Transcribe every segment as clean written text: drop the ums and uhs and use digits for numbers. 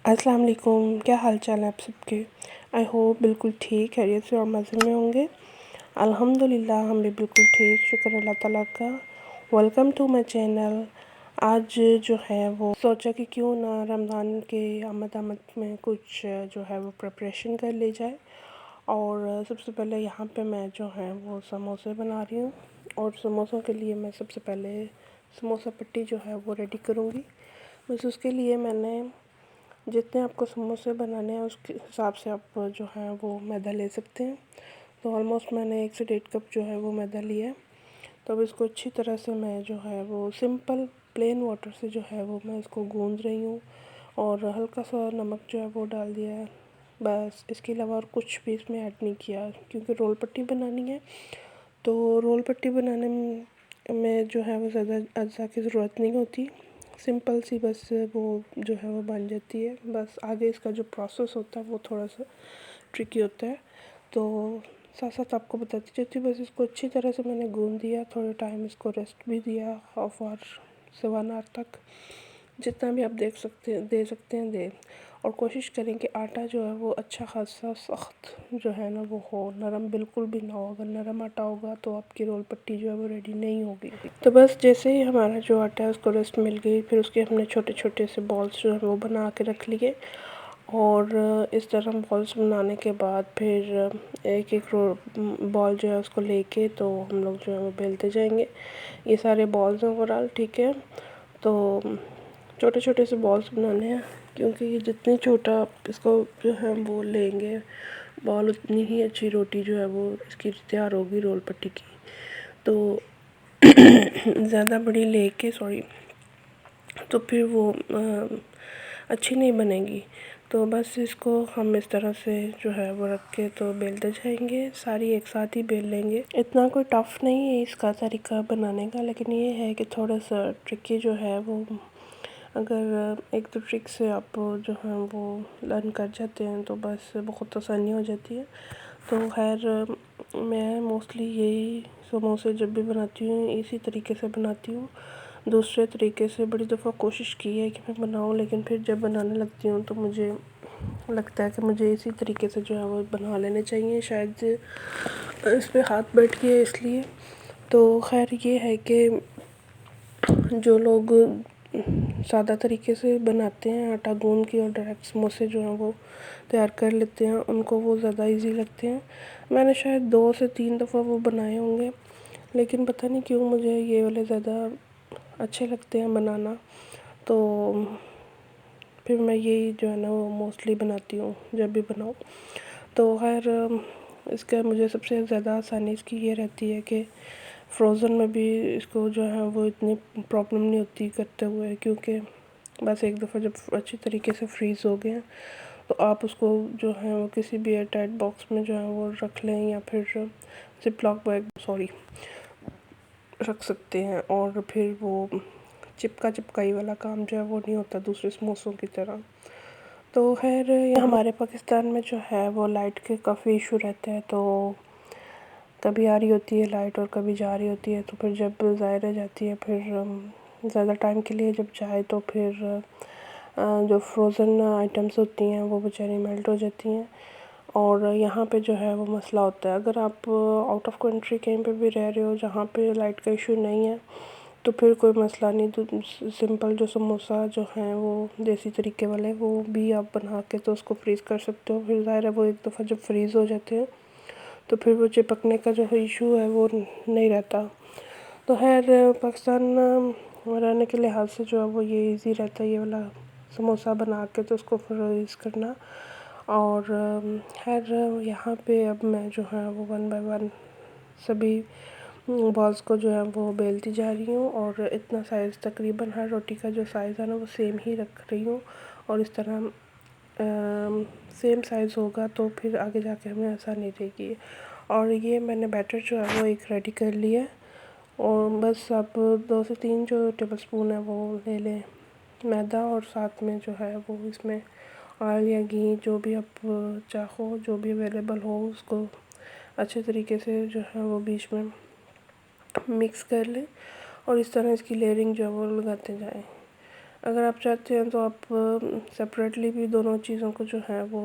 अस्सलाम वालेकुम, क्या हाल चाल है आप सबके। आई होप बिल्कुल ठीक खैरियत से और मज़े में होंगे। अल्हम्दुलिल्लाह हम भी बिल्कुल ठीक, शुक्र अल्लाह ताला का। Welcome to my channel. आज जो है वो सोचा कि क्यों ना रमज़ान के आमद आमद में कुछ जो है वो प्रिपरेशन कर ली जाए। और सबसे पहले यहाँ पे मैं जो है वो समोसे बना रही हूँ। और समोसों के लिए मैं सबसे पहले समोसा पट्टी जो है वो रेडी करूँगी। बस उसके लिए मैंने जितने आपको समोसे बनाने हैं उसके हिसाब से आप जो है वो मैदा ले सकते हैं। तो ऑलमोस्ट मैंने 1 से 1.5 कप जो है वो मैदा लिया है। तो अब इसको अच्छी तरह से मैं जो है वो सिंपल प्लेन वाटर से जो है वो मैं इसको गूंद रही हूँ। और हल्का सा नमक जो है वो डाल दिया है, बस। इसके अलावा और कुछ भी इसमें ऐड नहीं किया, क्योंकि रोल पट्टी बनानी है। तो रोल पट्टी बनाने में जो है वो ज़्यादा अज्जा की ज़रूरत नहीं होती, सिंपल सी बस वो जो है वो बन जाती है। बस आगे इसका जो प्रोसेस होता है वो थोड़ा सा ट्रिकी होता है। तो साथ साथ आपको बताती जाती हूँ। बस इसको अच्छी तरह से मैंने गूंद दिया, थोड़ा टाइम इसको रेस्ट भी दिया, हाफ आवर से 1 आवर तक, जितना भी आप दे सकते हैं दे। और कोशिश करें कि आटा जो है वो अच्छा खासा सख्त जो है ना वो हो, नरम बिल्कुल भी ना हो। अगर नरम आटा होगा तो आपकी रोल पट्टी जो है वो रेडी नहीं होगी। तो बस जैसे ही हमारा जो आटा है उसको रेस्ट मिल गई, फिर उसके हमने छोटे छोटे से बॉल्स जो है वो बना के रख लिए। और इस तरह बॉल्स बनाने के बाद फिर एक एक बॉल जो है उसको लेके तो हम लोग जो है वो बेलते जाएंगे। ये सारे बॉल्स हैं ओवरऑल, ठीक है। तो छोटे छोटे से बॉल्स बनाने हैं, क्योंकि ये जितनी छोटा आप इसको जो है वो लेंगे बॉल, उतनी ही अच्छी रोटी जो है वो इसकी तैयार होगी रोल पट्टी की। तो ज़्यादा बड़ी लेके तो फिर वो अच्छी नहीं बनेगी। तो बस इसको हम इस तरह से जो है वो रख के तो बेलते जाएंगे, सारी एक साथ ही बेल लेंगे। इतना कोई टफ़ नहीं है इसका तरीका बनाने का, लेकिन ये है कि थोड़ा सा ट्रिकी जो है वो, अगर एक दो ट्रिक से आप जो है वो लर्न कर जाते हैं तो बस बहुत आसानी हो जाती है। तो खैर मैं मोस्टली यही समोसे जब भी बनाती हूँ इसी तरीके से बनाती हूँ। दूसरे तरीके से बड़ी दफ़ा कोशिश की है कि मैं बनाऊँ, लेकिन फिर जब बनाने लगती हूँ तो मुझे लगता है कि मुझे इसी तरीके से जो है वो बना लेने चाहिए, शायद इस पे हाथ बैठ गया इसलिए। तो खैर ये है कि जो लोग सादा तरीके से बनाते हैं, आटा गूंद के और डायरेक्ट समोसे जो हैं वो तैयार कर लेते हैं, उनको वो ज़्यादा इजी लगते हैं। मैंने शायद 2 से 3 दफ़ा वो बनाए होंगे, लेकिन पता नहीं क्यों मुझे ये वाले ज़्यादा अच्छे लगते हैं बनाना। तो फिर मैं यही जो है ना वो मोस्टली बनाती हूँ जब भी बनाऊँ। तो खैर इसका मुझे सबसे ज़्यादा आसानी इसकी ये रहती है कि फ्रोज़न में भी इसको जो है वो इतनी प्रॉब्लम नहीं होती करते हुए, क्योंकि बस एक दफ़ा जब अच्छी तरीके से फ्रीज़ हो गए तो आप उसको जो है वो किसी भी एयर टाइट बॉक्स में जो है वो रख लें, या फिर जिपलॉक बैग रख सकते हैं। और फिर वो चिपका चिपकाई वाला काम जो है वो नहीं होता दूसरे समोसों की तरह। तो खैर हमारे पाकिस्तान में जो है वो लाइट के काफ़ी इशू रहते हैं। तो कभी आ रही होती है लाइट और कभी जा रही होती है, तो फिर जब ज़ाया रह जाती है, फिर ज़्यादा टाइम के लिए जब जाए तो फिर जो फ्रोज़न आइटम्स होती हैं वो बेचारी मेल्ट हो जाती हैं। और यहाँ पे जो है वो मसला होता है, अगर आप आउट ऑफ कंट्री कहीं पे भी रह रहे हो जहाँ पे लाइट का इशू नहीं है तो फिर कोई मसला नहीं। तो सिंपल जो समोसा जो हैं वो देसी तरीके वाले वो भी आप बना के तो उसको फ्रीज़ कर सकते हो। फिर ज़ाहिर है वो एक दफ़ा जब फ्रीज़ हो जाते हैं तो फिर वो चिपकने का जो इशू है वो नहीं रहता। तो खैर पाकिस्तान रहने के लिहाज से जो है वो ये इजी रहता है ये वाला समोसा बना के तो उसको फ्रीज़ करना। और खैर यहाँ पे अब मैं जो है वो 1 बाय 1 सभी बॉल्स को जो है वो बेलती जा रही हूँ। और इतना साइज़ तकरीबन हर रोटी का जो साइज़ है ना वो सेम ही रख रही हूँ। और इस तरह सेम साइज़ होगा तो फिर आगे जाके हमें आसानी रहेगी। और ये मैंने बैटर जो है वो एक रेडी कर लिया है। और बस आप 2 से 3 जो टेबलस्पून है वो ले लें मैदा, और साथ में जो है वो इसमें ऑयल या घी जो भी आप चाहो, जो भी अवेलेबल हो, उसको अच्छे तरीके से जो है वो बीच में मिक्स कर लें। और इस तरह इसकी लेयरिंग जो है वो लगाते जाएं। अगर आप चाहते हैं तो आप सेपरेटली भी दोनों चीज़ों को जो है वो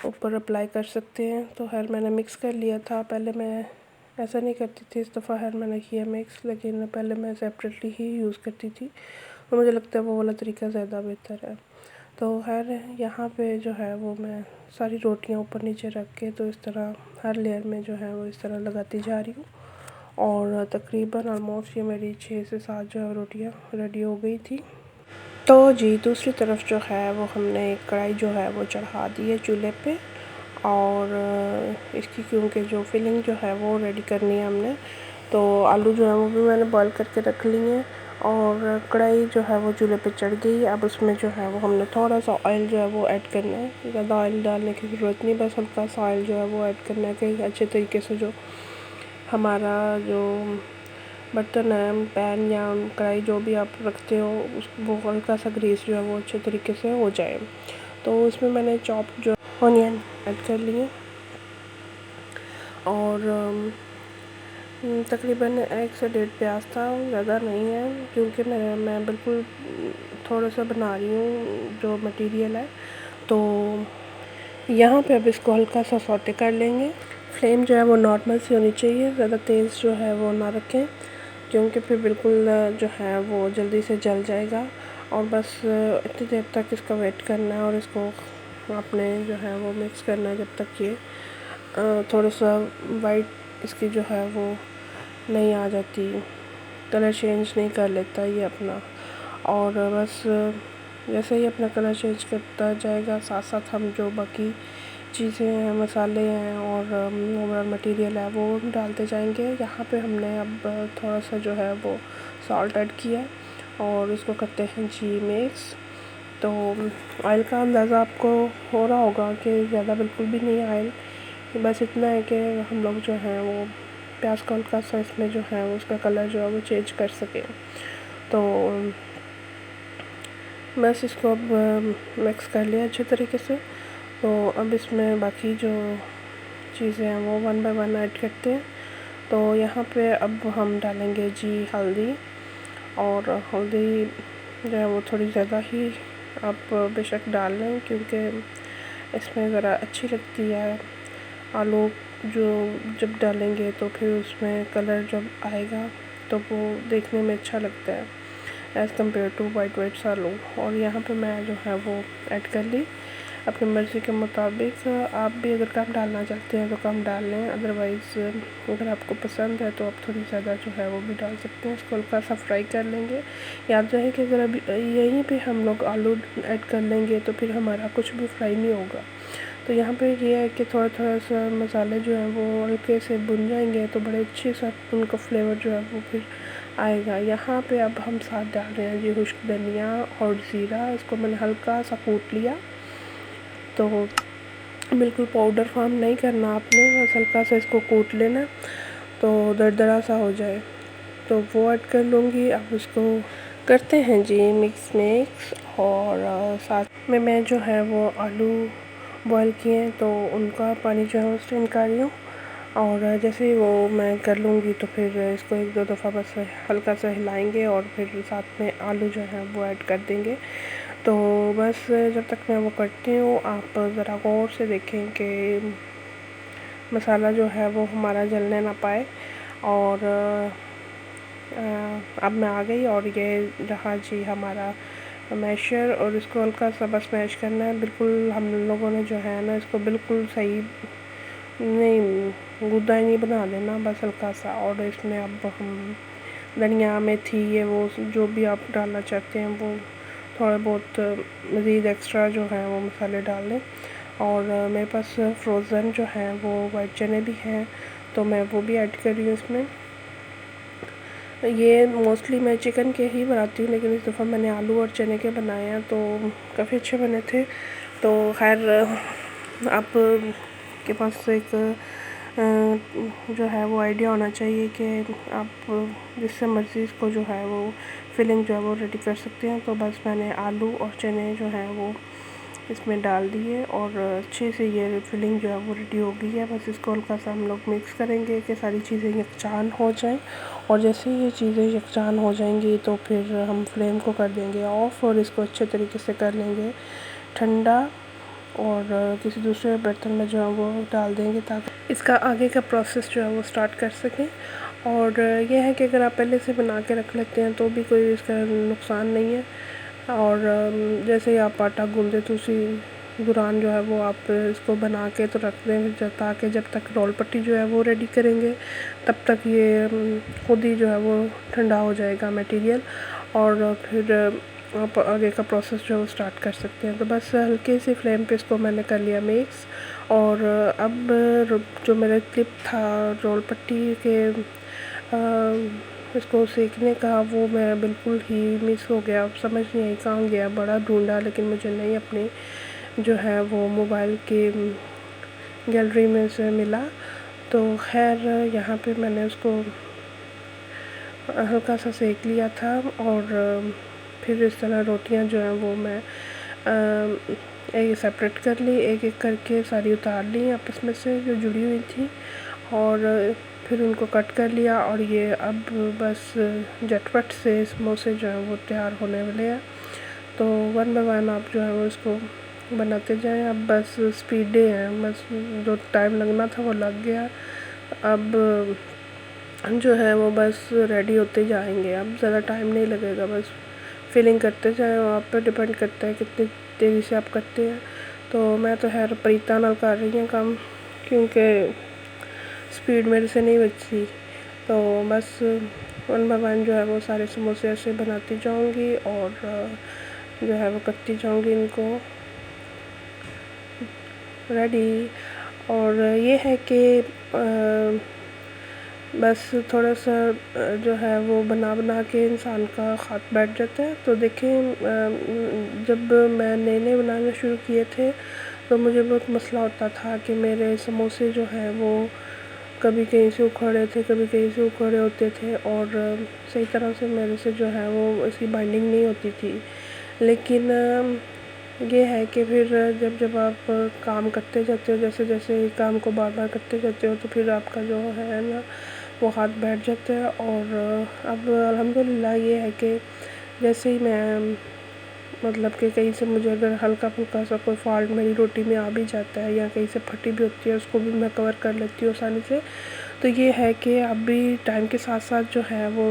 ऊपर अप्लाई कर सकते हैं। तो खैर मैंने मिक्स कर लिया था। पहले मैं ऐसा नहीं करती थी, इस दफ़ा खैर मैंने किया मिक्स, लेकिन पहले मैं सेपरेटली ही यूज़ करती थी, तो मुझे लगता है वो वाला तरीका ज़्यादा बेहतर है। तो खैर यहाँ पे जो है वो मैं सारी रोटियाँ ऊपर नीचे रख के तो इस तरह हर लेयर में जो है वो इस तरह लगाती जा रही हूँ। और तकरीबन ऑलमोस्ट ये मेरी 6 से 7 जो है रोटियाँ रेडी हो गई थी। तो जी दूसरी तरफ जो है वो हमने कढ़ाई जो है वो चढ़ा दी है चूल्हे पे, और इसकी क्योंकि जो फिलिंग जो है वो रेडी करनी है हमने, तो आलू जो है वो भी मैंने बॉईल करके रख लिए हैं और कढ़ाई जो है वो चूल्हे पे चढ़ गई। अब उसमें जो है वो हमने थोड़ा सा ऑयल जो है वो ऐड करना है। ज़्यादा ऑयल डालने की ज़रूरत नहीं, बस हल्का सा ऑयल जो है वो ऐड करना है कि अच्छे तरीके से जो हमारा जो बर्तन है, पैन या कढ़ाई जो भी आप रखते हो, उस वो हल्का सा ग्रीस जो है वो अच्छे तरीके से हो जाए। तो उसमें मैंने चॉप जो ऑनियन ऐड कर लिए और तकरीबन 1 से 1.5 प्याज था, ज़्यादा नहीं है क्योंकि मैं बिल्कुल थोड़ा सा बना रही हूँ जो मटेरियल है। तो यहाँ पे अब इसको हल्का सा सौते कर लेंगे। फ्लेम जो है वो नॉर्मल सी होनी चाहिए, ज़्यादा तेज़ जो है वो ना रखें क्योंकि फिर बिल्कुल जो है वो जल्दी से जल जाएगा। और बस इतनी देर तक इसका वेट करना है और इसको आपने जो है वो मिक्स करना है जब तक ये थोड़ा सा वाइट इसकी जो है वो नहीं आ जाती, कलर चेंज नहीं कर लेता ये अपना। और बस जैसे ही अपना कलर चेंज करता जाएगा साथ साथ हम जो बाकी चीज़ें हैं, मसाले हैं और ओवरऑल मटेरियल है वो डालते जाएंगे। यहाँ पे हमने अब थोड़ा सा जो है वो सॉल्ट ऐड किया और इसको करते हैं जी मिक्स। तो ऑयल का अंदाज़ा आपको हो रहा होगा कि ज़्यादा बिल्कुल भी नहीं ऑयल, बस इतना है कि हम लोग जो है वो प्याज का हल्का सा इसमें जो है उसका कलर जो है वो चेंज कर सकें। तो बस इसको अब मिक्स कर लिया अच्छे तरीके से। तो अब इसमें बाकी जो चीज़ें हैं वो 1 बाय 1 ऐड करते हैं। तो यहाँ पे अब हम डालेंगे जी हल्दी, और हल्दी जो है वो थोड़ी ज़्यादा ही आप बेशक डाल लें क्योंकि इसमें ज़रा अच्छी लगती है। आलू जो जब डालेंगे तो फिर उसमें कलर जब आएगा तो वो देखने में अच्छा लगता है एज़ कम्पेयर टू वाइट आलू। और यहाँ पे मैं जो है वो ऐड कर ली अपनी मर्ज़ी के मुताबिक। आप भी अगर कम डालना चाहते हैं तो कम डाल लें, अदरवाइज़ अगर आपको पसंद है तो आप थोड़ी ज़्यादा जो है वो भी डाल सकते हैं। इसको हल्का सा फ्राई कर लेंगे। याद रहे कि अगर अभी यहीं पे हम लोग आलू ऐड कर लेंगे तो फिर हमारा कुछ भी फ्राई नहीं होगा। तो यहाँ पे ये है कि थोड़ा थोड़ा सा मसाले जो हैं वो हल्के से भुन जाएंगे तो बड़े अच्छे सा उनका फ्लेवर जो है वो फिर आएगा। यहाँ पे अब हम साथ डाल रहे हैं जी खुश्क धनिया और ज़ीरा। इसको मैंने हल्का सा कूट लिया, तो बिल्कुल पाउडर फॉर्म नहीं करना आपने, बस हल्का सा इसको कूट लेना तो दरदरा सा हो जाए। तो वो ऐड कर लूँगी। अब उसको करते हैं जी मिक्स। और साथ में मैं जो है वो आलू बॉईल किए हैं तो उनका पानी जो है उससे निकाल रही हूँ। और जैसे ही वो मैं कर लूँगी तो फिर इसको 1-2 दफ़ा बस हल्का सा हिलाएंगे और फिर साथ में आलू जो है वो ऐड कर देंगे। तो बस जब तक मैं वो करती हूँ आप ज़रा गौर से देखें कि मसाला जो है वो हमारा जलने ना पाए। और अब मैं आ गई और ये रहा जी हमारा मैशर, और इसको हल्का सा बस मैश करना है। बिल्कुल हम लोगों ने जो है ना इसको बिल्कुल सही नहीं गुद्दा ही नहीं बना देना, बस हल्का सा। और इसमें अब हम धनिया मेथी ये वो जो भी आप डालना चाहते हैं वो थोड़ा बहुत मज़ीद एक्स्ट्रा जो है वो मसाले डाल लें। और मेरे पास फ्रोज़न जो है वो वाइट चने भी हैं तो मैं वो भी ऐड कर रही हूँ इसमें। ये मोस्टली मैं चिकन के ही बनाती हूँ, लेकिन इस दफ़ा मैंने आलू और चने के बनाए हैं तो काफ़ी अच्छे बने थे। तो खैर आप के पास एक जो है वो आइडिया होना चाहिए कि आप जिससे मर्ज़ी इसको जो है वो फिलिंग जो है वो रेडी कर सकते हैं। तो बस मैंने आलू और चने जो हैं वो इसमें डाल दिए और अच्छे से ये फिलिंग जो है वो रेडी हो गई है। बस इसको हल्का सा हम लोग मिक्स करेंगे कि सारी चीज़ें यकजान हो जाएं। और जैसे ही ये चीज़ें यकजान हो जाएंगी तो फिर हम फ्लेम को कर देंगे ऑफ़ और इसको अच्छे तरीके से कर लेंगे ठंडा और किसी दूसरे बर्तन में जो है वो डाल देंगे ताकि इसका आगे का प्रोसेस जो है वो स्टार्ट कर सकें। और यह है कि अगर आप पहले से बना के रख लेते हैं तो भी कोई इसका नुकसान नहीं है। और जैसे ही आप आटा गूंदे तो उसी दौरान जो है वो आप इसको बना के तो रख दें ताकि जब तक रोल पट्टी जो है वो रेडी करेंगे तब तक ये खुद ही जो है वो ठंडा हो जाएगा मटेरियल और फिर आप आगे का प्रोसेस जो है वो स्टार्ट कर सकते हैं। तो बस हल्के सी फ्लेम पे इसको मैंने कर लिया मिक्स। और अब जो मेरा क्लिप था रोल पट्टी के इसको सेकने का वो मैं बिल्कुल ही मिस हो गया, समझ नहीं आई कहाँ गया, बड़ा ढूंढा लेकिन मुझे नहीं अपनी जो है वो मोबाइल के गैलरी में से मिला। तो खैर यहाँ पे मैंने उसको हल्का सा सेक लिया था और फिर इस तरह रोटियां जो हैं वो मैं एक सेपरेट कर ली, एक एक करके सारी उतार ली आपस में से जो जुड़ी हुई थी और फिर उनको कट कर लिया। और ये अब बस झटपट से समोसे जो हैं वो तैयार होने वाले हैं। तो वन बाय वन आप जो है वो इसको बनाते जाएं। अब बस स्पीडे हैं, बस जो टाइम लगना था वो लग गया। अब जो है वो बस रेडी होते जाएंगे, अब ज़्यादा टाइम नहीं लगेगा, बस फिलिंग करते जाएं। आप पे डिपेंड करता है कितनी तेज़ी से आप करते हैं। तो मैं तो खैर परीता नाल कर रही हूँ काम क्योंकि स्पीड मेरे से नहीं बचती। तो बस वन बाय वन जो है वो सारे समोसे ऐसे बनाती जाऊँगी और जो है वो करती जाऊँगी इनको रेडी। और ये है कि बस थोड़ा सा जो है वो बना के इंसान का हाथ बैठ जाता है। तो देखें जब मैं नए बनाने शुरू किए थे तो मुझे बहुत मसला होता था कि मेरे समोसे जो हैं वो कभी कहीं से उखड़े थे, कभी कहीं से उखड़े होते थे और सही तरह से मेरे से जो है वो इसकी बाइंडिंग नहीं होती थी। लेकिन ये है कि फिर जब आप काम करते जाते हो, जैसे जैसे काम को बार बार करते जाते हो तो फिर आपका जो है ना वो हाथ बैठ जाता है। और अब अल्हम्दुलिल्लाह ये है कि जैसे ही मैं मतलब कि कहीं से मुझे अगर हल्का फुल्का सा कोई फॉल्ट मेरी रोटी में आ भी जाता है या कहीं से फटी भी होती है उसको भी मैं कवर कर लेती हूँ आसानी से। तो ये है कि अब भी टाइम के साथ साथ जो है वो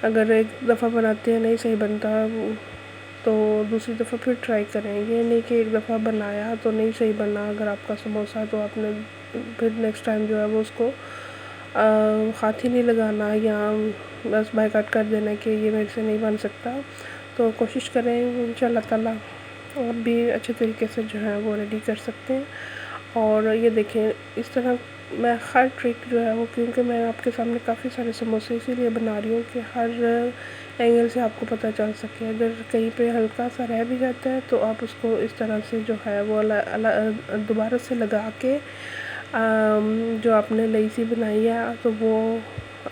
अगर एक दफ़ा बनाते हैं नहीं सही बनता तो दूसरी दफ़ा फिर ट्राई करें। ये नहीं कि एक दफ़ा बनाया तो नहीं सही बना अगर आपका समोसा तो आपने फिर नेक्स्ट टाइम जो है वो उसको हाथ ही नहीं लगाना या बस बायकॉट कर देना कि ये मेरे से नहीं बन सकता। तो कोशिश करें इंशाल्लाह ताला आप भी अच्छे तरीके से जो है वो रेडी कर सकते हैं। और ये देखें इस तरह मैं हर ट्रिक जो है वो क्योंकि मैं आपके सामने काफ़ी सारे समोसे इसीलिए बना रही हूँ कि हर एंगल से आपको पता चल सके। अगर कहीं पे हल्का सा रह भी जाता है तो आप उसको इस तरह से जो है वो दोबारा से लगा के जो आपने लई सी बनाई है तो वो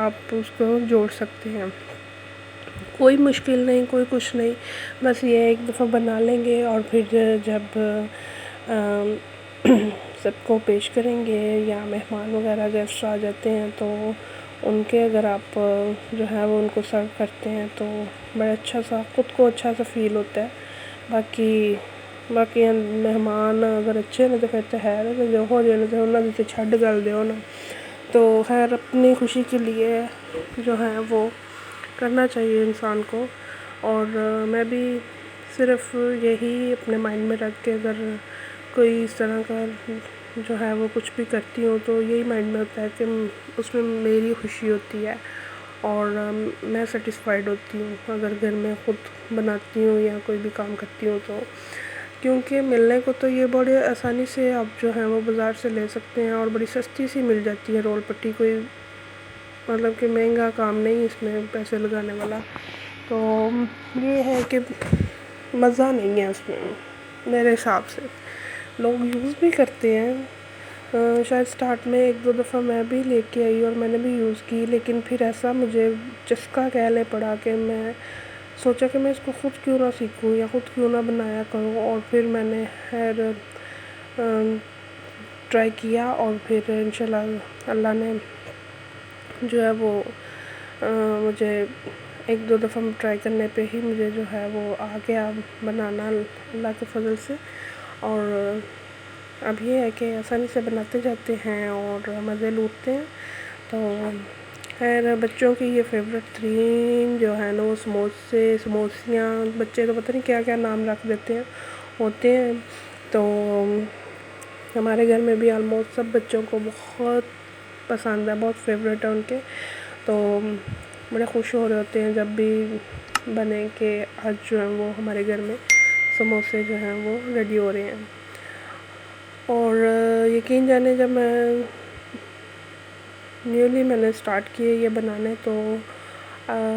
आप उसको जोड़ सकते हैं। कोई मुश्किल नहीं, कोई कुछ नहीं, बस ये एक दफ़ा बना लेंगे और फिर जब सबको पेश करेंगे या मेहमान वगैरह गेस्ट आ जाते हैं तो उनके अगर आप जो है वो उनको सर्व करते हैं तो बड़ा अच्छा सा ख़ुद को अच्छा सा फील होता है। बाकी मेहमान अगर अच्छे ने तो फिर तो है तो जो हो जाने तो उन्होंने तो छड़ गल दो ना। तो खैर अपनी खुशी के लिए जो है वो करना चाहिए इंसान को। और मैं भी सिर्फ यही अपने माइंड में रख के अगर कोई इस तरह का जो है वो कुछ भी करती हूँ तो यही माइंड में होता है कि उसमें मेरी खुशी होती है और मैं सेटिस्फाइड होती हूँ अगर घर में खुद बनाती हूँ या कोई भी काम करती हूँ तो। क्योंकि मिलने को तो ये बड़े आसानी से आप जो है वो बाज़ार से ले सकते हैं और बड़ी सस्ती सी मिल जाती है रोल पट्टी, कोई मतलब कि महंगा काम नहीं इसमें पैसे लगाने वाला। तो ये है कि मज़ा नहीं है उसमें मेरे हिसाब से। लोग यूज़ भी करते हैं, शायद स्टार्ट में एक दो दफ़ा मैं भी लेके आई और मैंने भी यूज़ की लेकिन फिर ऐसा मुझे चस्का कह ले पड़ा कि मैं सोचा कि मैं इसको ख़ुद क्यों ना सीखूं या ख़ुद क्यों ना बनाया करूं, और फिर मैंने खैर ट्राई किया, और फिर इंशाल्लाह अल्लाह ने जो है वो मुझे एक दो दफ़ा ट्राई करने पे ही मुझे जो है वो आ गया बनाना अल्लाह के फजल से। और अब ये है कि आसानी से बनाते जाते हैं और मज़े लूटते हैं। तो खैर बच्चों की ये फेवरेट तरीन जो है ना वो समोसियाँ, बच्चे तो पता नहीं क्या क्या नाम रख देते हैं होते हैं। तो हमारे घर में भी ऑलमोस्ट सब बच्चों को बहुत पसंद है, बहुत फेवरेट है उनके। तो बड़े खुश हो रहे होते हैं जब भी बने कि आज जो है वो हमारे घर में समोसे जो हैं वो रेडी हो रहे हैं। और यकीन जाने जब मैंने स्टार्ट किए ये बनाने, तो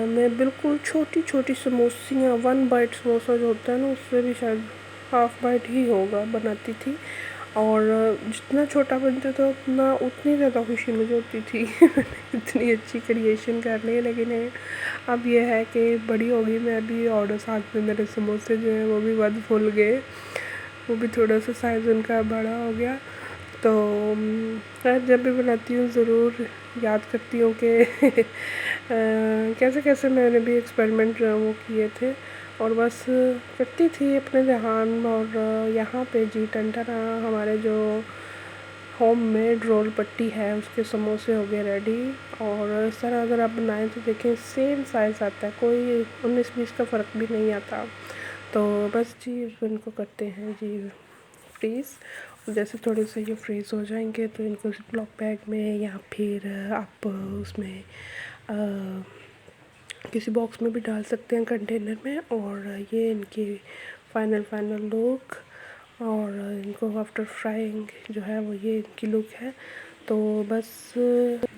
मैं बिल्कुल छोटी छोटी समोसियाँ, 1 बाइट समोसा जो होता है ना उससे भी शायद हाफ बाइट ही होगा बनाती थी। और जितना छोटा बनता था उतनी ज़्यादा खुशी मुझे होती थी इतनी अच्छी क्रिएशन कर ली। लेकिन अब ये है कि बड़ी हो गई मैं अभी, और साथ में मेरे समोसे जो हैं वो भी बहुत फूल गए, वो भी थोड़ा सा साइज़ उनका बड़ा हो गया। तो खैर जब भी बनाती हूँ ज़रूर याद करती हूँ कि कैसे कैसे मैंने भी एक्सपेरिमेंट जो वो किए थे, और बस करती थी अपने ध्यान। और यहाँ पे जी टंटना हमारे जो होम मेड रोल पट्टी है उसके समोसे हो गए रेडी। और इस तरह अगर आप बनाएं तो देखें सेम साइज़ आता है, कोई 19-20 का फ़र्क भी नहीं आता। तो बस जी इनको करते हैं जी फ्रीज़। जैसे थोड़े से ये फ्रीज़ हो जाएंगे तो इनको ज़िपलॉक बैग में या फिर आप उसमें किसी बॉक्स में भी डाल सकते हैं, कंटेनर में। और ये इनकी फाइनल लुक, और इनको आफ्टर फ्राइंग जो है वो ये इनकी लुक है। तो बस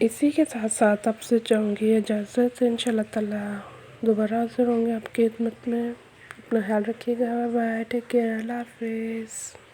इसी के साथ साथ आपसे चाहूँगी इजाज़त, इंशाल्लाह ताला दोबारा हाज़िर होंगे आपकी खिदमत में। अपना ख्याल रखिएगा, बाय, टेक केयर, अल्लाह हाफ़िज़।